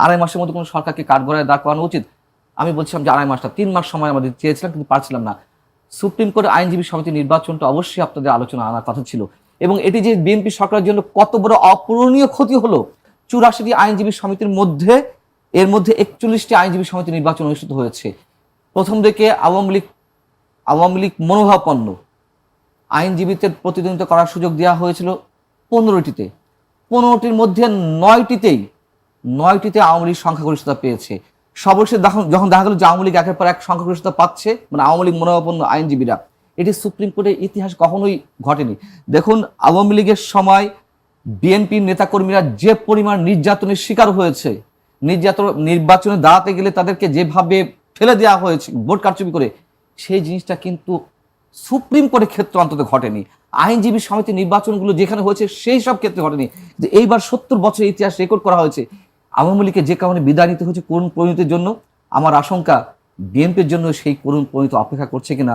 আড়াই মাসের মধ্যে কোনো সরকারকে কাঠগড়ায় দাঁড় করানো উচিত? আমি বলছিলাম যে 3 মাস সময় আমাদের চেয়েছিলাম, কিন্তু পারছিলাম না। সুপ্রিম কোর্ট আইনজীবী সমিতি নির্বাচনটা অবশ্যই আপনাদের আলোচনা আনার কথা ছিল, এবং এটি যে বিএনপি সরকারের জন্য কত বড় অপূরণীয় ক্ষতি হলো। 84টি আইনজীবী সমিতির মধ্যে এর মধ্যে 41টি আইনজীবী সমিতি নির্বাচন অনুষ্ঠিত হয়েছে। প্রথম দিকে আওয়ামী লীগ মনোভাবাপন্ন আইনজীবীদের প্রতিদ্বন্দ্বিতা করার সুযোগ দেওয়া হয়েছিল 15টিতে। 15টির মধ্যে 9টিতে আওয়ামী লীগ সংখ্যাগরিষ্ঠতা পেয়েছে। সর্বশেষ যখন দেখা গেল যে আওয়ামী লীগ একের পর এক সংখ্যাগরিষ্ঠতা পাচ্ছে, মানে আওয়ামী লীগ মনোভাবাপন্ন আইনজীবীরা, এটি সুপ্রিম কোর্টের ইতিহাস কখনোই ঘটেনি। দেখুন, আওয়ামী লীগের সময় বিএনপির নেতাকর্মীরা যে পরিমাণ নির্যাতনের শিকার হয়েছে, নির্বাচনে দাঁড়াতে গেলে তাদেরকে যেভাবে ফেলে দেওয়া হয়েছে ভোট কারচুপি করে, সেই জিনিসটা কিন্তু সুপ্রিম কোর্টের ক্ষেত্রে অন্তত ঘটেনি। আইনজীবী সমিতি নির্বাচনগুলো যেখানে হয়েছে সেই সব ক্ষেত্রে ঘটেনি। যে এইবার 70 বছরের ইতিহাস রেকর্ড করা হয়েছে। আওয়ামী লীগকে যে কারণে বিদায় নিতে হয়েছে করুণ পরিণতির জন্য, আমার আশঙ্কা বিএনপির জন্য সেই করুণ পরিণতি অপেক্ষা করছে কিনা